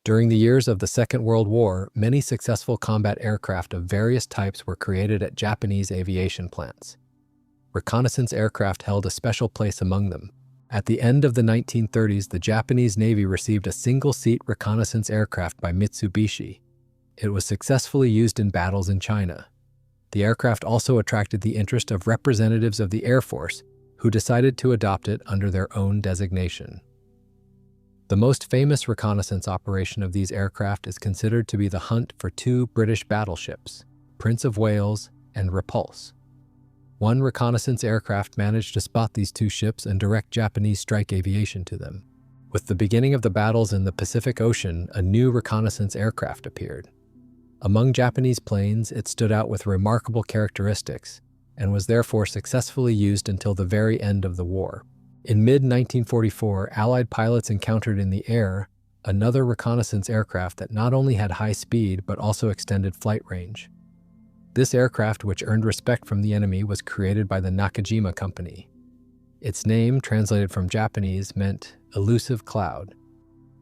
During the years of the Second World War, many successful combat aircraft of various types were created at Japanese aviation plants. Reconnaissance aircraft held a special place among them. At the end of the 1930s, the Japanese Navy received a single-seat reconnaissance aircraft by Mitsubishi. It was successfully used in battles in China. The aircraft also attracted the interest of representatives of the Air Force, who decided to adopt it under their own designation. The most famous reconnaissance operation of these aircraft is considered to be the hunt for two British battleships, Prince of Wales and Repulse. One reconnaissance aircraft managed to spot these two ships and direct Japanese strike aviation to them. With the beginning of the battles in the Pacific Ocean, a new reconnaissance aircraft appeared. Among Japanese planes, it stood out with remarkable characteristics and was therefore successfully used until the very end of the war. In mid-1944, Allied pilots encountered in the air another reconnaissance aircraft that not only had high speed but also extended flight range. This aircraft, which earned respect from the enemy, was created by the Nakajima Company. Its name, translated from Japanese, meant elusive cloud.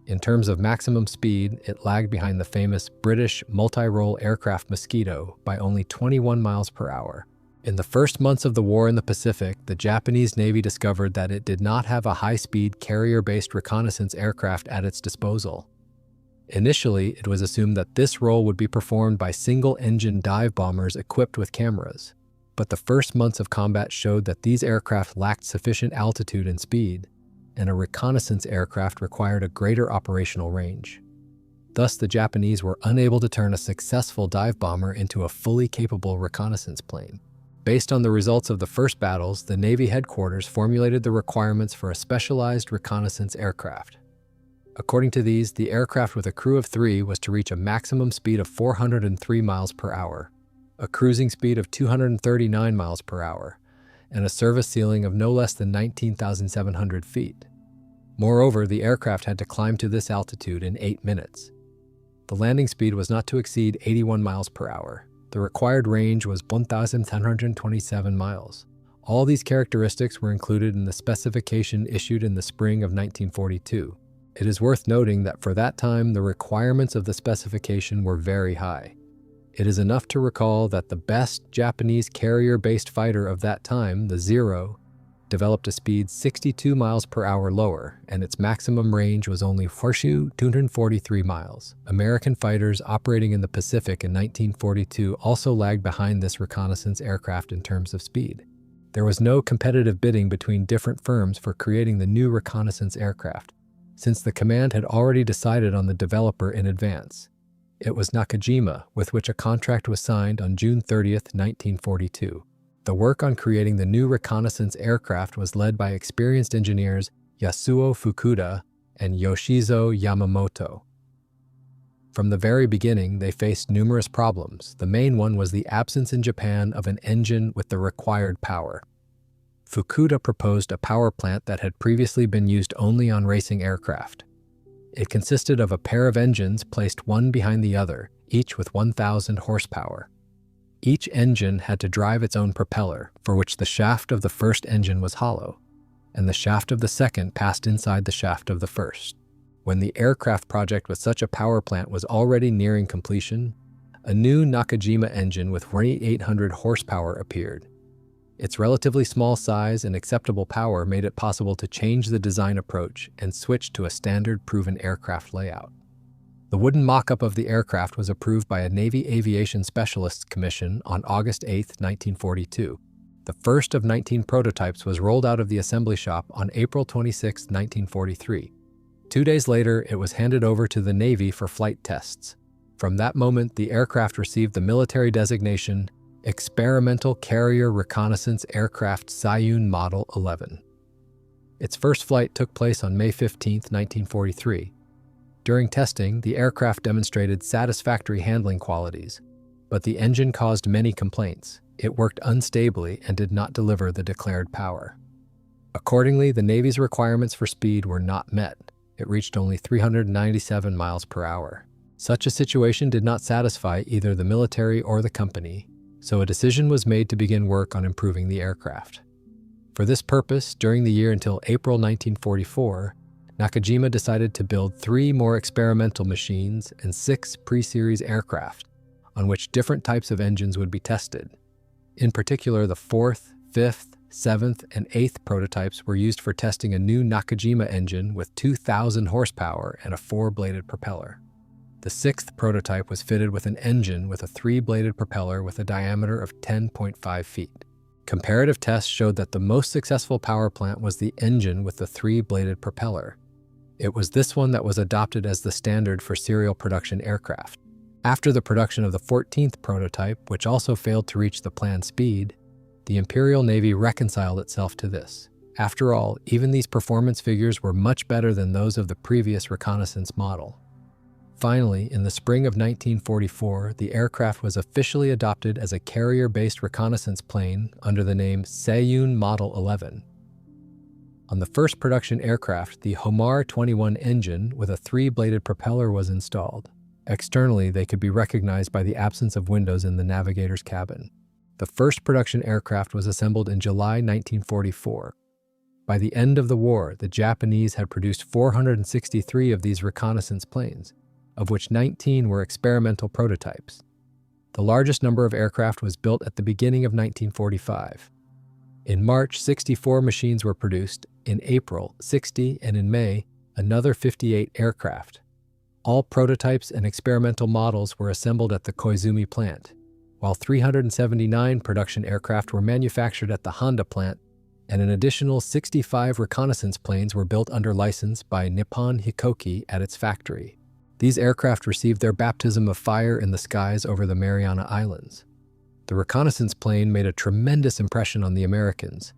In terms of maximum speed, it lagged behind the famous British multi-role aircraft Mosquito by only 21 miles per hour. In the first months of the war in the Pacific, the Japanese Navy discovered that it did not have a high-speed carrier-based reconnaissance aircraft at its disposal. Initially, it was assumed that this role would be performed by single-engine dive bombers equipped with cameras. But the first months of combat showed that these aircraft lacked sufficient altitude and speed, and a reconnaissance aircraft required a greater operational range. Thus, the Japanese were unable to turn a successful dive bomber into a fully capable reconnaissance plane. Based on the results of the first battles, the Navy headquarters formulated the requirements for a specialized reconnaissance aircraft. According to these, the aircraft with a crew of 3 was to reach a maximum speed of 403 miles per hour, a cruising speed of 239 miles per hour, and a service ceiling of no less than 19,700 feet. Moreover, the aircraft had to climb to this altitude in 8 minutes. The landing speed was not to exceed 81 miles per hour. The required range was 1,727 miles. All these characteristics were included in the specification issued in the spring of 1942. It is worth noting that for that time, the requirements of the specification were very high. It is enough to recall that the best Japanese carrier-based fighter of that time, the Zero, developed a speed 62 miles per hour lower, and its maximum range was only 243 miles. American fighters operating in the Pacific in 1942 also lagged behind this reconnaissance aircraft in terms of speed. There was no competitive bidding between different firms for creating the new reconnaissance aircraft, since the command had already decided on the developer in advance. It was Nakajima, with which a contract was signed on June 30, 1942. The work on creating the new reconnaissance aircraft was led by experienced engineers Yasuo Fukuda and Yoshizo Yamamoto. From the very beginning, they faced numerous problems. The main one was the absence in Japan of an engine with the required power. Fukuda proposed a power plant that had previously been used only on racing aircraft. It consisted of a pair of engines placed one behind the other, each with 1,000 horsepower. Each engine had to drive its own propeller, for which the shaft of the first engine was hollow, and the shaft of the second passed inside the shaft of the first. When the aircraft project with such a power plant was already nearing completion, a new Nakajima engine with 4,800 horsepower appeared. Its relatively small size and acceptable power made it possible to change the design approach and switch to a standard proven aircraft layout. The wooden mock-up of the aircraft was approved by a Navy Aviation Specialists Commission on August 8, 1942. The first of 19 prototypes was rolled out of the assembly shop on April 26, 1943. 2 days later, it was handed over to the Navy for flight tests. From that moment, the aircraft received the military designation Experimental Carrier Reconnaissance Aircraft Saiun Model 11. Its first flight took place on May 15, 1943. During testing, the aircraft demonstrated satisfactory handling qualities, but the engine caused many complaints. It worked unstably and did not deliver the declared power. Accordingly, the Navy's requirements for speed were not met. It reached only 397 miles per hour. Such a situation did not satisfy either the military or the company, so a decision was made to begin work on improving the aircraft. For this purpose, during the year until April 1944, Nakajima decided to build 3 more experimental machines and 6 pre-series aircraft, on which different types of engines would be tested. In particular, the 4th, 5th, 7th, and 8th prototypes were used for testing a new Nakajima engine with 2,000 horsepower and a 4-bladed propeller. The 6th prototype was fitted with an engine with a 3-bladed propeller with a diameter of 10.5 feet. Comparative tests showed that the most successful power plant was the engine with the 3-bladed propeller. It was this one that was adopted as the standard for serial production aircraft. After the production of the 14th prototype, which also failed to reach the planned speed, the Imperial Navy reconciled itself to this. After all, even these performance figures were much better than those of the previous reconnaissance model. Finally, in the spring of 1944, the aircraft was officially adopted as a carrier-based reconnaissance plane under the name Saiun Model 11. On the first production aircraft, the Homar 21 engine with a 3-bladed propeller was installed. Externally, they could be recognized by the absence of windows in the navigator's cabin. The first production aircraft was assembled in July 1944. By the end of the war, the Japanese had produced 463 of these reconnaissance planes, of which 19 were experimental prototypes. The largest number of aircraft was built at the beginning of 1945. In March, 64 machines were produced, in April, 60, and in May, another 58 aircraft. All prototypes and experimental models were assembled at the Koizumi plant, while 379 production aircraft were manufactured at the Honda plant, and an additional 65 reconnaissance planes were built under license by Nippon Hikoki at its factory. These aircraft received their baptism of fire in the skies over the Mariana Islands. The reconnaissance plane made a tremendous impression on the Americans.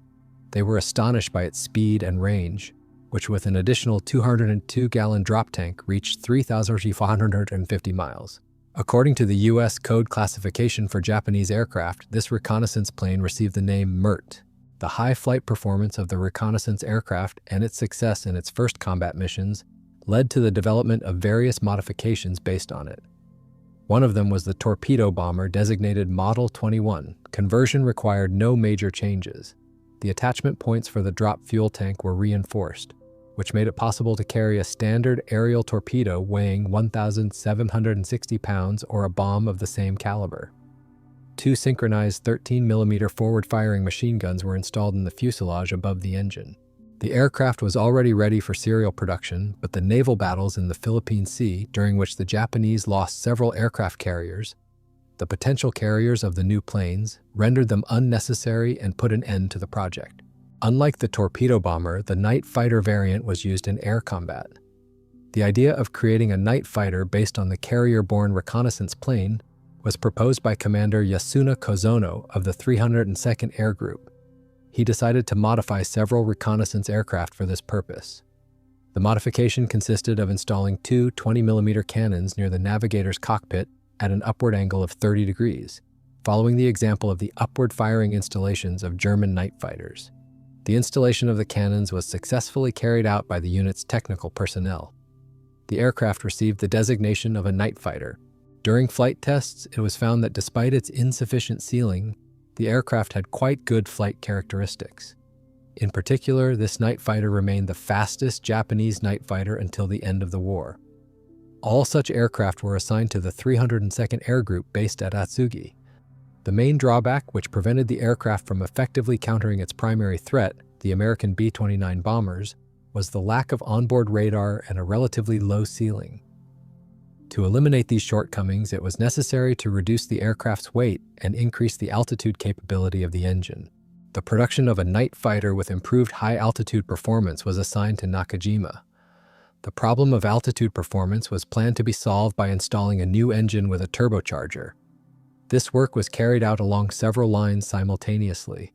They were astonished by its speed and range, which with an additional 202-gallon drop tank reached 3,550 miles. According to the U.S. Code classification for Japanese aircraft, this reconnaissance plane received the name Myrt. The high flight performance of the reconnaissance aircraft and its success in its first combat missions led to the development of various modifications based on it. One of them was the torpedo bomber designated Model 21. Conversion required no major changes. The attachment points for the drop fuel tank were reinforced, which made it possible to carry a standard aerial torpedo weighing 1,760 pounds or a bomb of the same caliber. 2 synchronized 13mm forward-firing machine guns were installed in the fuselage above the engine. The aircraft was already ready for serial production, but the naval battles in the Philippine Sea, during which the Japanese lost several aircraft carriers, the potential carriers of the new planes, rendered them unnecessary and put an end to the project. Unlike the torpedo bomber, the night fighter variant was used in air combat. The idea of creating a night fighter based on the carrier-borne reconnaissance plane was proposed by Commander Yasuna Kozono of the 302nd Air Group. He decided to modify several reconnaissance aircraft for this purpose. The modification consisted of installing 2 20mm cannons near the navigator's cockpit at an upward angle of 30 degrees, following the example of the upward-firing installations of German night fighters. The installation of the cannons was successfully carried out by the unit's technical personnel. The aircraft received the designation of a night fighter. During flight tests, it was found that despite its insufficient ceiling, the aircraft had quite good flight characteristics. In particular, this night fighter remained the fastest Japanese night fighter until the end of the war. All such aircraft were assigned to the 302nd Air Group based at Atsugi. The main drawback, which prevented the aircraft from effectively countering its primary threat, the American B-29 bombers, was the lack of onboard radar and a relatively low ceiling. To eliminate these shortcomings, it was necessary to reduce the aircraft's weight and increase the altitude capability of the engine. The production of a night fighter with improved high-altitude performance was assigned to Nakajima. The problem of altitude performance was planned to be solved by installing a new engine with a turbocharger. This work was carried out along several lines simultaneously.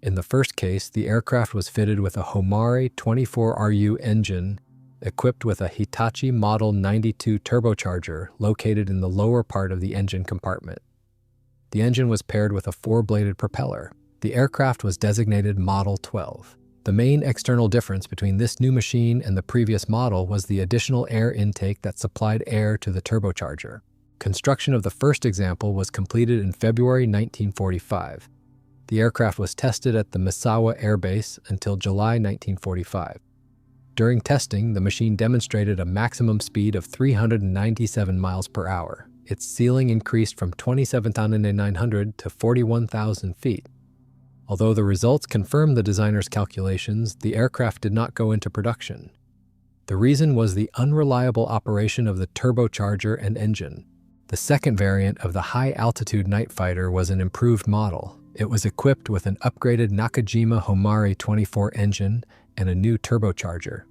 In the first case, the aircraft was fitted with a Homare 24RU engine equipped with a Hitachi Model 92 turbocharger located in the lower part of the engine compartment. The engine was paired with a 4-bladed propeller. The aircraft was designated Model 12. The main external difference between this new machine and the previous model was the additional air intake that supplied air to the turbocharger. Construction of the first example was completed in February 1945. The aircraft was tested at the Misawa Air Base until July 1945. During testing, the machine demonstrated a maximum speed of 397 miles per hour. Its ceiling increased from 27,900 to 41,000 feet. Although the results confirmed the designer's calculations, the aircraft did not go into production. The reason was the unreliable operation of the turbocharger and engine. The second variant of the high-altitude night fighter was an improved model. It was equipped with an upgraded Nakajima Homare 24 engine and a new turbocharger.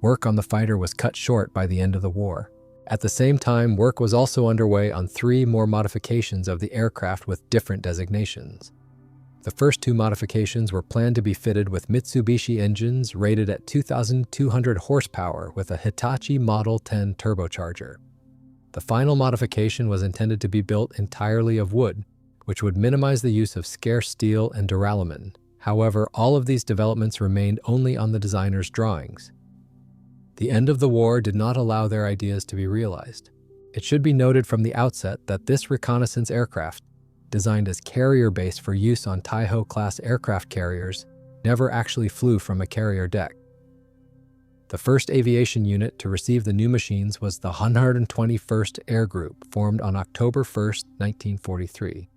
Work on the fighter was cut short by the end of the war. At the same time, work was also underway on 3 more modifications of the aircraft with different designations. The first 2 modifications were planned to be fitted with Mitsubishi engines rated at 2,200 horsepower with a Hitachi Model 10 turbocharger. The final modification was intended to be built entirely of wood, which would minimize the use of scarce steel and duralumin. However, all of these developments remained only on the designer's drawings. The end of the war did not allow their ideas to be realized. It should be noted from the outset that this reconnaissance aircraft, designed as carrier base for use on Taiho-class aircraft carriers, never actually flew from a carrier deck. The first aviation unit to receive the new machines was the 121st Air Group, formed on October 1, 1943.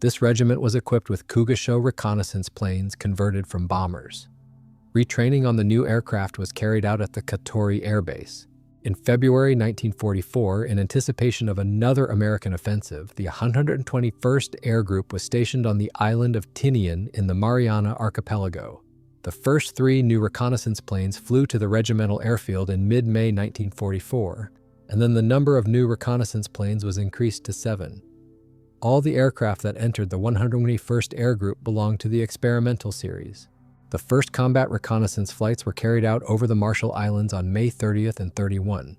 This regiment was equipped with Kugasho reconnaissance planes converted from bombers. Retraining on the new aircraft was carried out at the Katori Air Base. In February 1944, in anticipation of another American offensive, the 121st Air Group was stationed on the island of Tinian in the Mariana Archipelago. The first 3 new reconnaissance planes flew to the regimental airfield in mid-May 1944, and then the number of new reconnaissance planes was increased to 7. All the aircraft that entered the 121st Air Group belonged to the experimental series. The first combat reconnaissance flights were carried out over the Marshall Islands on May 30th and 31.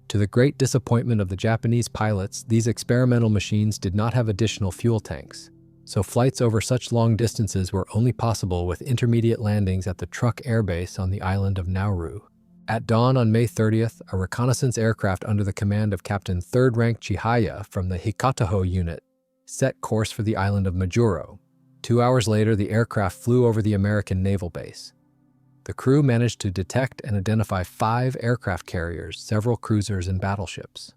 To the great disappointment of the Japanese pilots, these experimental machines did not have additional fuel tanks, so flights over such long distances were only possible with intermediate landings at the Truk Air Base on the island of Nauru. At dawn on May 30th, a reconnaissance aircraft under the command of Captain 3rd Rank Chihaya from the Hikataho unit set course for the island of Majuro. 2 hours later, the aircraft flew over the American naval base. The crew managed to detect and identify 5 aircraft carriers, several cruisers, and battleships.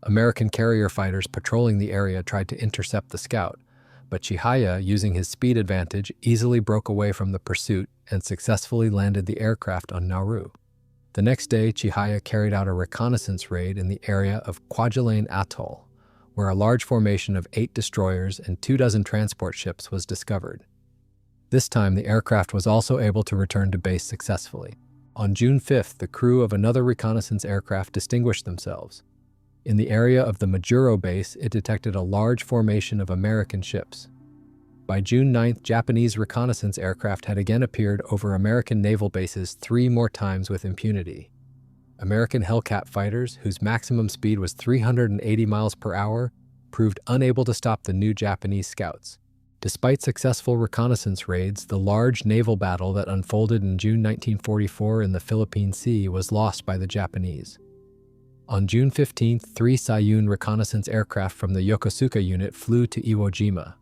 American carrier fighters patrolling the area tried to intercept the scout, but Chihaya, using his speed advantage, easily broke away from the pursuit and successfully landed the aircraft on Nauru. The next day, Chihaya carried out a reconnaissance raid in the area of Kwajalein Atoll, where a large formation of 8 destroyers and 24 transport ships was discovered. This time, the aircraft was also able to return to base successfully. On June 5th, the crew of another reconnaissance aircraft distinguished themselves. In the area of the Majuro base, it detected a large formation of American ships. By June 9th, Japanese reconnaissance aircraft had again appeared over American naval bases 3 more times with impunity. American Hellcat fighters, whose maximum speed was 380 miles per hour, proved unable to stop the new Japanese scouts. Despite successful reconnaissance raids, the large naval battle that unfolded in June 1944 in the Philippine Sea was lost by the Japanese. On June 15th, 3 Saiun reconnaissance aircraft from the Yokosuka unit flew to Iwo Jima.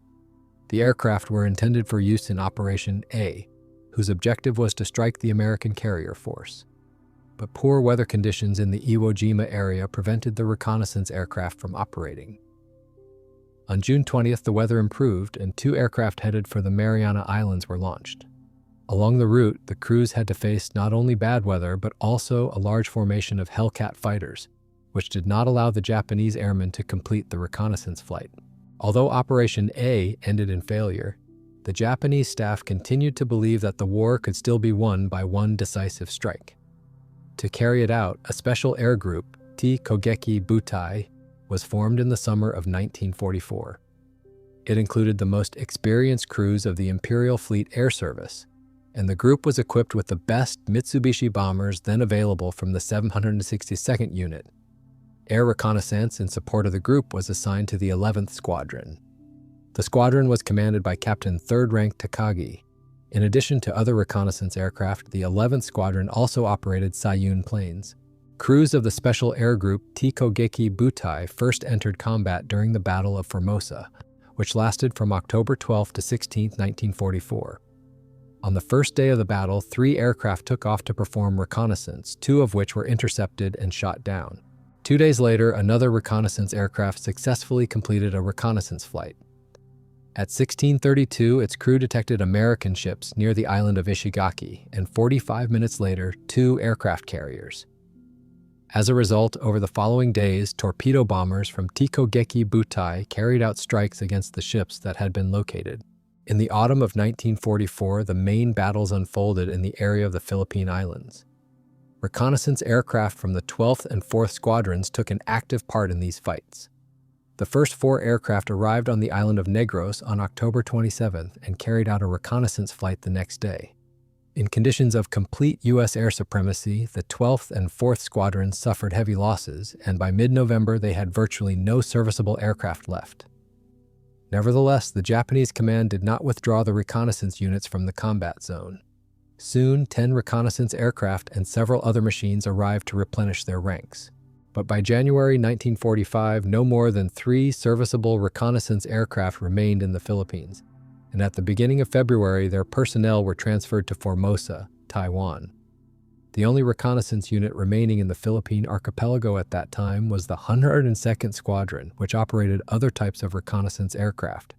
The aircraft were intended for use in Operation A, whose objective was to strike the American carrier force. But poor weather conditions in the Iwo Jima area prevented the reconnaissance aircraft from operating. On June 20th, the weather improved and 2 aircraft headed for the Mariana Islands were launched. Along the route, the crews had to face not only bad weather, but also a large formation of Hellcat fighters, which did not allow the Japanese airmen to complete the reconnaissance flight. Although Operation A ended in failure, the Japanese staff continued to believe that the war could still be won by one decisive strike. To carry it out, a special air group, T Kogeki Butai, was formed in the summer of 1944. It included the most experienced crews of the Imperial Fleet Air Service, and the group was equipped with the best Mitsubishi bombers then available from the 762nd Unit. Air reconnaissance in support of the group was assigned to the 11th Squadron. The squadron was commanded by Captain 3rd Rank Takagi. In addition to other reconnaissance aircraft, the 11th Squadron also operated Saiun planes. Crews of the Special Air Group Tikogeki Butai first entered combat during the Battle of Formosa, which lasted from October 12 to 16, 1944. On the first day of the battle, 3 aircraft took off to perform reconnaissance, 2 of which were intercepted and shot down. 2 days later, another reconnaissance aircraft successfully completed a reconnaissance flight. At 16:32, its crew detected American ships near the island of Ishigaki, and 45 minutes later, 2 aircraft carriers. As a result, over the following days, torpedo bombers from Tikogeki Butai carried out strikes against the ships that had been located. In the autumn of 1944, the main battles unfolded in the area of the Philippine Islands. Reconnaissance aircraft from the 12th and 4th Squadrons took an active part in these fights. The first 4 aircraft arrived on the island of Negros on October 27th and carried out a reconnaissance flight the next day. In conditions of complete U.S. air supremacy, the 12th and 4th Squadrons suffered heavy losses, and by mid-November they had virtually no serviceable aircraft left. Nevertheless, the Japanese command did not withdraw the reconnaissance units from the combat zone. Soon, 10 reconnaissance aircraft and several other machines arrived to replenish their ranks. But by January 1945, no more than 3 serviceable reconnaissance aircraft remained in the Philippines, and at the beginning of February, their personnel were transferred to Formosa, Taiwan. The only reconnaissance unit remaining in the Philippine archipelago at that time was the 102nd Squadron, which operated other types of reconnaissance aircraft.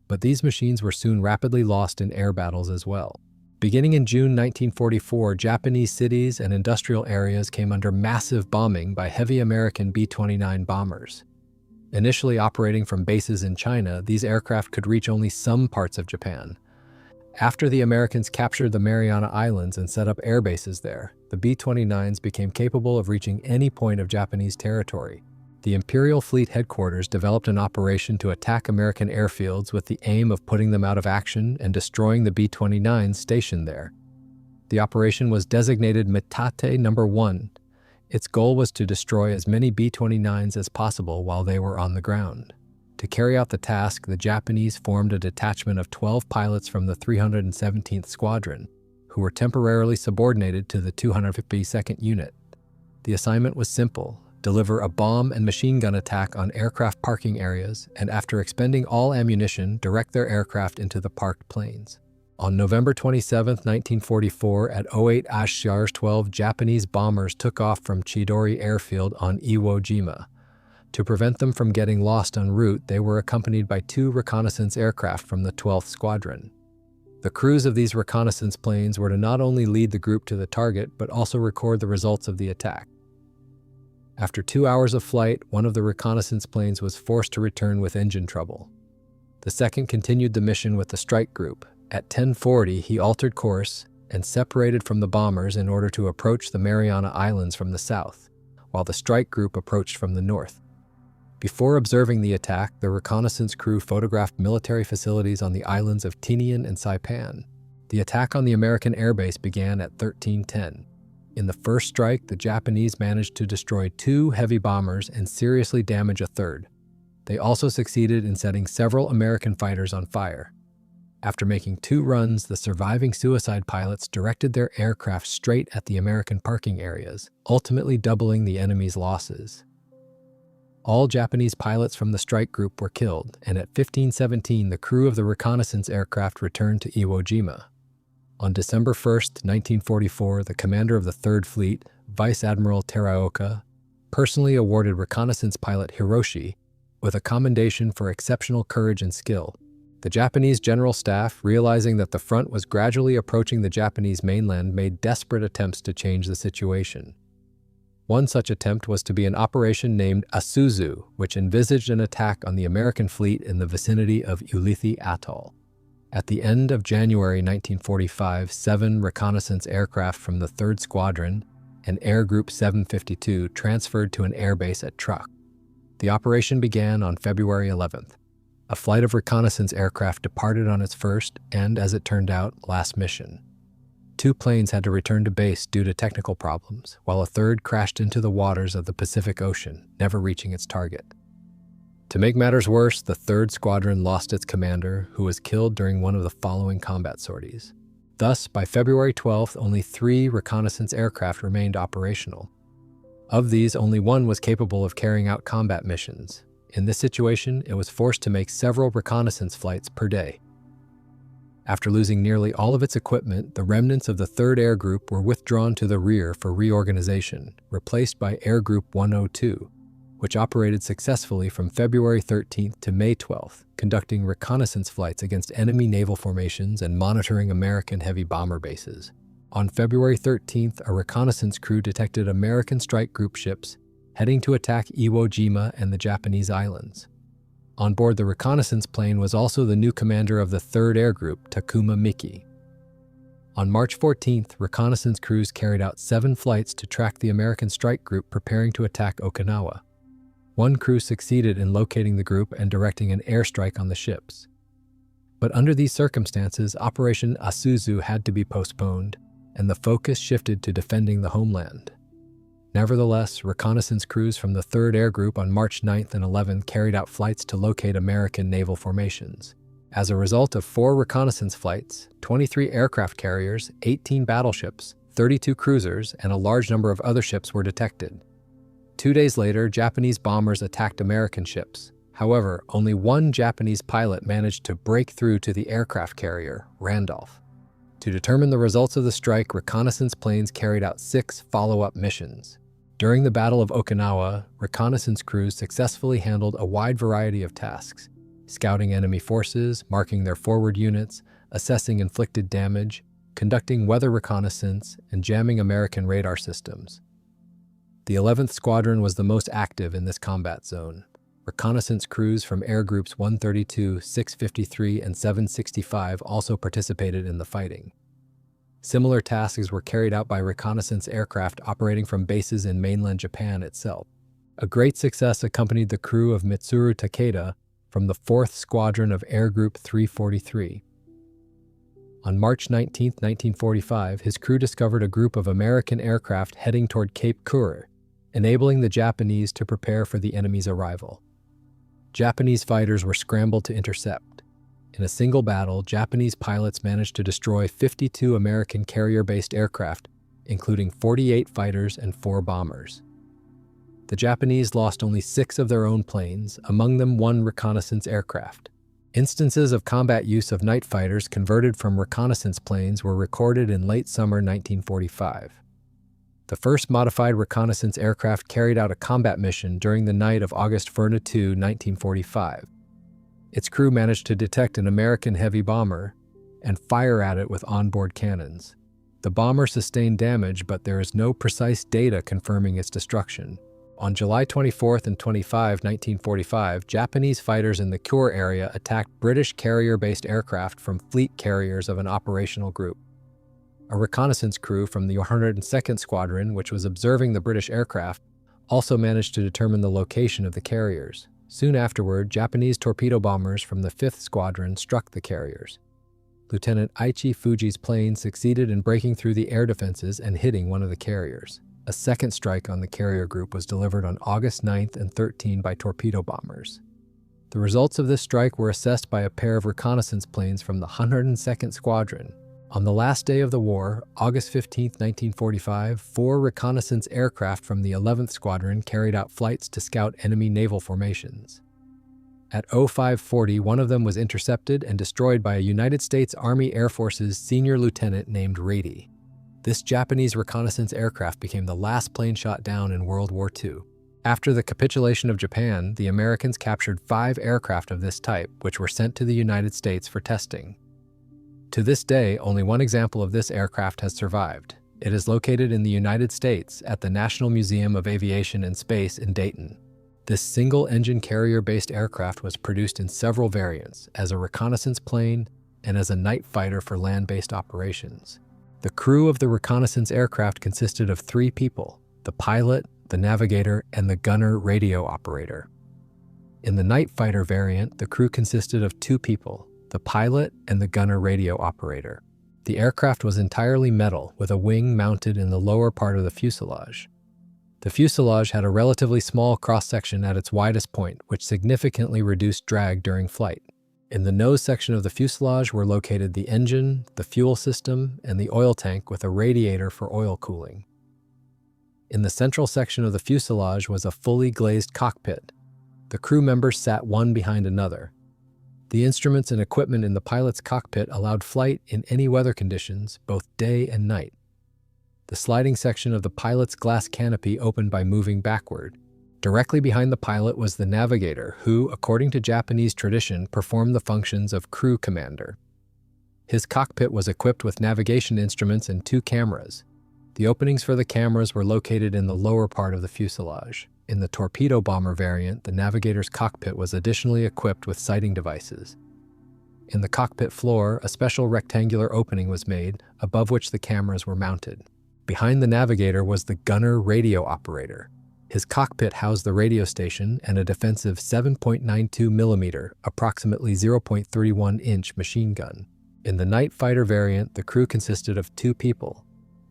But these machines were soon rapidly lost in air battles as well. Beginning in June 1944, Japanese cities and industrial areas came under massive bombing by heavy American B-29 bombers. Initially operating from bases in China, these aircraft could reach only some parts of Japan. After the Americans captured the Mariana Islands and set up air bases there, the B-29s became capable of reaching any point of Japanese territory. The Imperial Fleet Headquarters developed an operation to attack American airfields with the aim of putting them out of action and destroying the B-29s stationed there. The operation was designated Metate No. 1. Its goal was to destroy as many B-29s as possible while they were on the ground. To carry out the task, the Japanese formed a detachment of 12 pilots from the 317th Squadron, who were temporarily subordinated to the 252nd Unit. The assignment was simple: deliver a bomb and machine gun attack on aircraft parking areas, and after expending all ammunition, direct their aircraft into the parked planes. On November 27, 1944, at 08-12, Japanese bombers took off from Chidori Airfield on Iwo Jima. To prevent them from getting lost en route, they were accompanied by 2 reconnaissance aircraft from the 12th Squadron. The crews of these reconnaissance planes were to not only lead the group to the target, but also record the results of the attack. After 2 hours of flight, one of the reconnaissance planes was forced to return with engine trouble. The second continued the mission with the strike group. At 10:40, he altered course and separated from the bombers in order to approach the Mariana Islands from the south, while the strike group approached from the north. Before observing the attack, the reconnaissance crew photographed military facilities on the islands of Tinian and Saipan. The attack on the American airbase began at 13:10. In the first strike, the Japanese managed to destroy 2 heavy bombers and seriously damage a third. They also succeeded in setting several American fighters on fire. After making 2 runs, the surviving suicide pilots directed their aircraft straight at the American parking areas, ultimately doubling the enemy's losses. All Japanese pilots from the strike group were killed, and at 15:17, the crew of the reconnaissance aircraft returned to Iwo Jima. On December 1, 1944, the commander of the 3rd Fleet, Vice Admiral Teraoka, personally awarded reconnaissance pilot Hiroshi with a commendation for exceptional courage and skill. The Japanese General Staff, realizing that the front was gradually approaching the Japanese mainland, made desperate attempts to change the situation. One such attempt was to be an operation named Asuzu, which envisaged an attack on the American fleet in the vicinity of Ulithi Atoll. At the end of January 1945, 7 reconnaissance aircraft from the 3rd Squadron and Air Group 752 transferred to an airbase at Truk. The operation began on February 11th. A flight of reconnaissance aircraft departed on its first and, as it turned out, last mission. 2 planes had to return to base due to technical problems, while a third crashed into the waters of the Pacific Ocean, never reaching its target. To make matters worse, the 3rd Squadron lost its commander, who was killed during one of the following combat sorties. Thus, by February 12th, only 3 reconnaissance aircraft remained operational. Of these, only 1 was capable of carrying out combat missions. In this situation, it was forced to make several reconnaissance flights per day. After losing nearly all of its equipment, the remnants of the 3rd Air Group were withdrawn to the rear for reorganization, replaced by Air Group 102, which operated successfully from February 13th to May 12th, conducting reconnaissance flights against enemy naval formations and monitoring American heavy bomber bases. On February 13th, a reconnaissance crew detected American strike group ships heading to attack Iwo Jima and the Japanese islands. On board the reconnaissance plane was also the new commander of the 3rd Air Group, Takuma Miki. On March 14th, reconnaissance crews carried out 7 flights to track the American strike group preparing to attack Okinawa. One crew succeeded in locating the group and directing an airstrike on the ships. But under these circumstances, Operation Asuzu had to be postponed, and the focus shifted to defending the homeland. Nevertheless, reconnaissance crews from the 3rd Air Group on March 9th and 11th carried out flights to locate American naval formations. As a result of 4 reconnaissance flights, 23 aircraft carriers, 18 battleships, 32 cruisers, and a large number of other ships were detected. 2 days later, Japanese bombers attacked American ships. However, only one Japanese pilot managed to break through to the aircraft carrier, Randolph. To determine the results of the strike, reconnaissance planes carried out 6 follow-up missions. During the Battle of Okinawa, reconnaissance crews successfully handled a wide variety of tasks, scouting enemy forces, marking their forward units, assessing inflicted damage, conducting weather reconnaissance, and jamming American radar systems. The 11th Squadron was the most active in this combat zone. Reconnaissance crews from Air Groups 132, 653, and 765 also participated in the fighting. Similar tasks were carried out by reconnaissance aircraft operating from bases in mainland Japan itself. A great success accompanied the crew of Mitsuru Takeda from the 4th Squadron of Air Group 343. On March 19, 1945, his crew discovered a group of American aircraft heading toward Cape Kure, enabling the Japanese to prepare for the enemy's arrival. Japanese fighters were scrambled to intercept. In a single battle, Japanese pilots managed to destroy 52 American carrier-based aircraft, including 48 fighters and 4 bombers. The Japanese lost only 6 of their own planes, among them 1 reconnaissance aircraft. Instances of combat use of night fighters converted from reconnaissance planes were recorded in late summer 1945. The first modified reconnaissance aircraft carried out a combat mission during the night of August 2, 1945. Its crew managed to detect an American heavy bomber and fire at it with onboard cannons. The bomber sustained damage, but there is no precise data confirming its destruction. On July 24 and 25, 1945, Japanese fighters in the Kure area attacked British carrier-based aircraft from fleet carriers of an operational group. A reconnaissance crew from the 102nd Squadron, which was observing the British aircraft, also managed to determine the location of the carriers. Soon afterward, Japanese torpedo bombers from the 5th Squadron struck the carriers. Lieutenant Aichi Fuji's plane succeeded in breaking through the air defenses and hitting one of the carriers. A second strike on the carrier group was delivered on August 9th and 13th by torpedo bombers. The results of this strike were assessed by a pair of reconnaissance planes from the 102nd Squadron. On the last day of the war, August 15, 1945, 4 reconnaissance aircraft from the 11th Squadron carried out flights to scout enemy naval formations. At 0540, one of them was intercepted and destroyed by a United States Army Air Force's senior lieutenant named Rady. This Japanese reconnaissance aircraft became the last plane shot down in World War II. After the capitulation of Japan, the Americans captured 5 aircraft of this type, which were sent to the United States for testing. To this day, only one example of this aircraft has survived. It is located in the United States at the National Museum of Aviation and Space in Dayton. This single-engine carrier-based aircraft was produced in several variants, as a reconnaissance plane and as a night fighter for land-based operations. The crew of the reconnaissance aircraft consisted of 3 people: the pilot, the navigator, and the gunner radio operator. In the night fighter variant, the crew consisted of 2 people: the pilot and the gunner radio operator. The aircraft was entirely metal, with a wing mounted in the lower part of the fuselage. The fuselage had a relatively small cross-section at its widest point, which significantly reduced drag during flight. In the nose section of the fuselage were located the engine, the fuel system, and the oil tank with a radiator for oil cooling. In the central section of the fuselage was a fully glazed cockpit. The crew members sat one behind another. The instruments and equipment in the pilot's cockpit allowed flight in any weather conditions, both day and night. The sliding section of the pilot's glass canopy opened by moving backward. Directly behind the pilot was the navigator, who, according to Japanese tradition, performed the functions of crew commander. His cockpit was equipped with navigation instruments and 2 cameras. The openings for the cameras were located in the lower part of the fuselage. In the torpedo bomber variant, the navigator's cockpit was additionally equipped with sighting devices. In the cockpit floor, a special rectangular opening was made, above which the cameras were mounted. Behind the navigator was the gunner radio operator. His cockpit housed the radio station and a defensive 7.92 mm, approximately 0.31-inch machine gun. In the night fighter variant, the crew consisted of 2 people,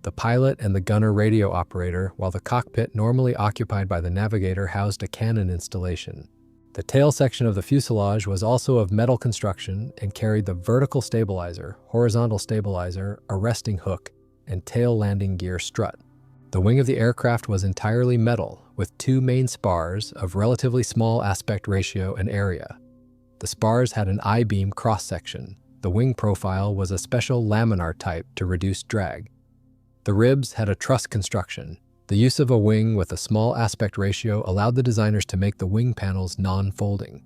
the pilot and the gunner radio operator, while the cockpit, normally occupied by the navigator, housed a cannon installation. The tail section of the fuselage was also of metal construction and carried the vertical stabilizer, horizontal stabilizer, arresting hook, and tail landing gear strut. The wing of the aircraft was entirely metal, with 2 main spars of relatively small aspect ratio and area. The spars had an I-beam cross-section. The wing profile was a special laminar type to reduce drag. The ribs had a truss construction. The use of a wing with a small aspect ratio allowed the designers to make the wing panels non-folding.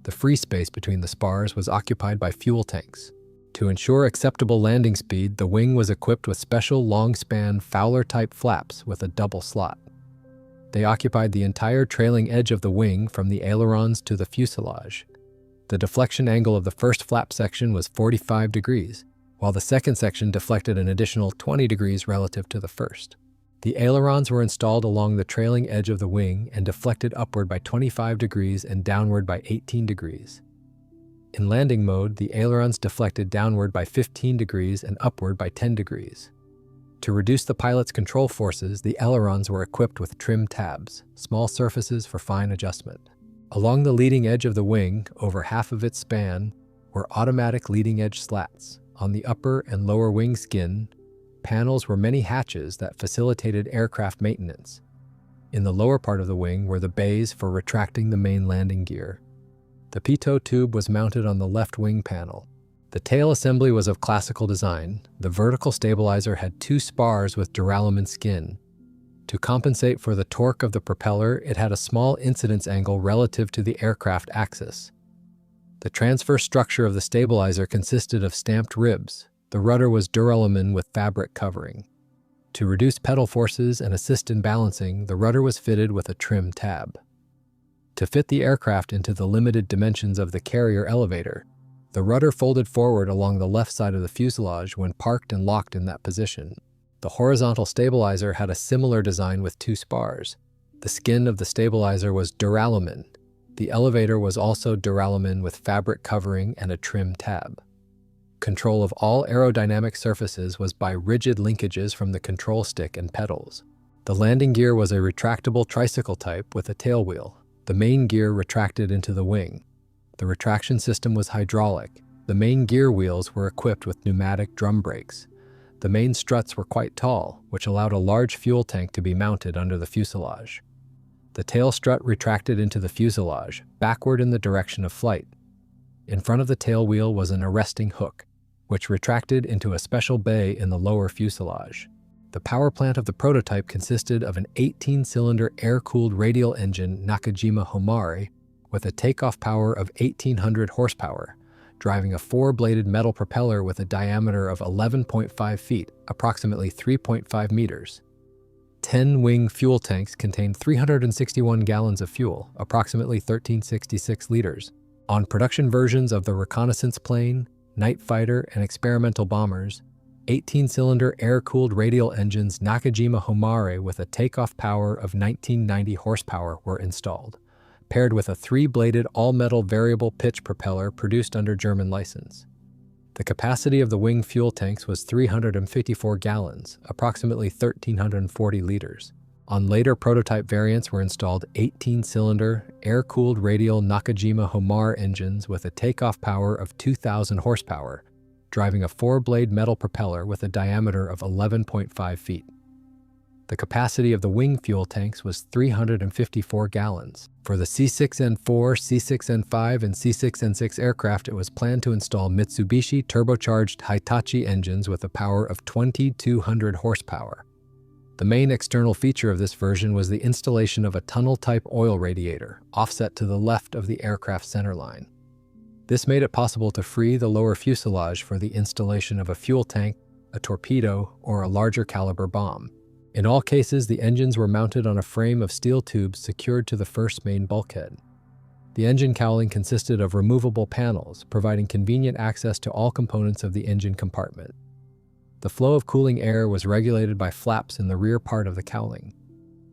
The free space between the spars was occupied by fuel tanks. To ensure acceptable landing speed, the wing was equipped with special long-span Fowler-type flaps with a double slot. They occupied the entire trailing edge of the wing from the ailerons to the fuselage. The deflection angle of the first flap section was 45 degrees, while the second section deflected an additional 20 degrees relative to the first. The ailerons were installed along the trailing edge of the wing and deflected upward by 25 degrees and downward by 18 degrees. In landing mode, the ailerons deflected downward by 15 degrees and upward by 10 degrees. To reduce the pilot's control forces, the ailerons were equipped with trim tabs, small surfaces for fine adjustment. Along the leading edge of the wing, over half of its span, were automatic leading edge slats. On the upper and lower wing skin, panels were many hatches that facilitated aircraft maintenance. In the lower part of the wing were the bays for retracting the main landing gear. The pitot tube was mounted on the left wing panel. The tail assembly was of classical design. The vertical stabilizer had 2 spars with duralumin skin. To compensate for the torque of the propeller, it had a small incidence angle relative to the aircraft axis. The transverse structure of the stabilizer consisted of stamped ribs. The rudder was duralumin with fabric covering. To reduce pedal forces and assist in balancing, the rudder was fitted with a trim tab. To fit the aircraft into the limited dimensions of the carrier elevator, the rudder folded forward along the left side of the fuselage when parked and locked in that position. The horizontal stabilizer had a similar design with 2 spars. The skin of the stabilizer was duralumin. The elevator was also duralumin with fabric covering and a trim tab. Control of all aerodynamic surfaces was by rigid linkages from the control stick and pedals. The landing gear was a retractable tricycle type with a tail wheel. The main gear retracted into the wing. The retraction system was hydraulic. The main gear wheels were equipped with pneumatic drum brakes. The main struts were quite tall, which allowed a large fuel tank to be mounted under the fuselage. The tail strut retracted into the fuselage, backward in the direction of flight. In front of the tail wheel was an arresting hook, which retracted into a special bay in the lower fuselage. The power plant of the prototype consisted of an 18-cylinder air-cooled radial engine Nakajima Homare with a takeoff power of 1,800 horsepower, driving a 4-bladed metal propeller with a diameter of 11.5 feet, approximately 3.5 meters. 10 wing fuel tanks contained 361 gallons of fuel, approximately 1,366 liters. On production versions of the reconnaissance plane, night fighter, and experimental bombers, 18-cylinder air-cooled radial engines Nakajima Homare with a takeoff power of 1990 horsepower were installed, paired with a 3-bladed all-metal variable pitch propeller produced under German license. The capacity of the wing fuel tanks was 354 gallons, approximately 1,340 liters. On later prototype variants were installed 18-cylinder, air-cooled radial Nakajima Homare engines with a takeoff power of 2,000 horsepower, driving a 4-blade metal propeller with a diameter of 11.5 feet. The capacity of the wing fuel tanks was 354 gallons. For the C6N4, C6N5, and C6N6 aircraft, it was planned to install Mitsubishi turbocharged Hitachi engines with a power of 2,200 horsepower. The main external feature of this version was the installation of a tunnel-type oil radiator, offset to the left of the aircraft centerline. This made it possible to free the lower fuselage for the installation of a fuel tank, a torpedo, or a larger caliber bomb. In all cases, the engines were mounted on a frame of steel tubes secured to the first main bulkhead. The engine cowling consisted of removable panels, providing convenient access to all components of the engine compartment. The flow of cooling air was regulated by flaps in the rear part of the cowling.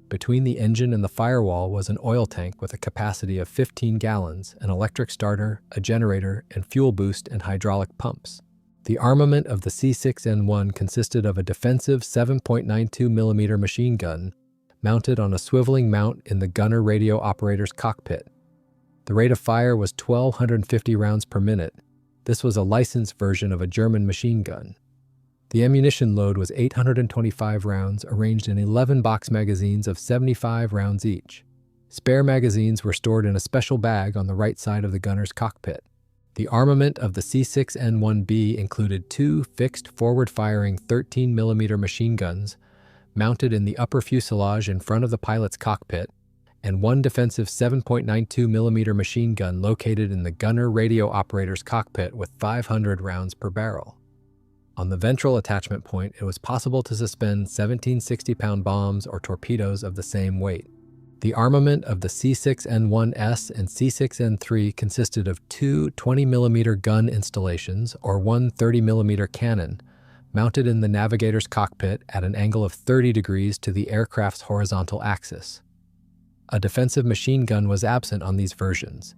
Between the engine and the firewall was an oil tank with a capacity of 15 gallons, an electric starter, a generator, and fuel boost and hydraulic pumps. The armament of the C6N1 consisted of a defensive 7.92mm machine gun mounted on a swiveling mount in the gunner radio operator's cockpit. The rate of fire was 1,250 rounds per minute. This was a licensed version of a German machine gun. The ammunition load was 825 rounds, arranged in 11 box magazines of 75 rounds each. Spare magazines were stored in a special bag on the right side of the gunner's cockpit. The armament of the C6N1B included 2 fixed forward-firing 13mm machine guns mounted in the upper fuselage in front of the pilot's cockpit, and 1 defensive 7.92mm machine gun located in the gunner radio operator's cockpit with 500 rounds per barrel. On the ventral attachment point, it was possible to suspend 1760-pound bombs or torpedoes of the same weight. The armament of the C6N1S and C6N3 consisted of 2 20mm gun installations or 1 30mm cannon mounted in the navigator's cockpit at an angle of 30 degrees to the aircraft's horizontal axis. A defensive machine gun was absent on these versions.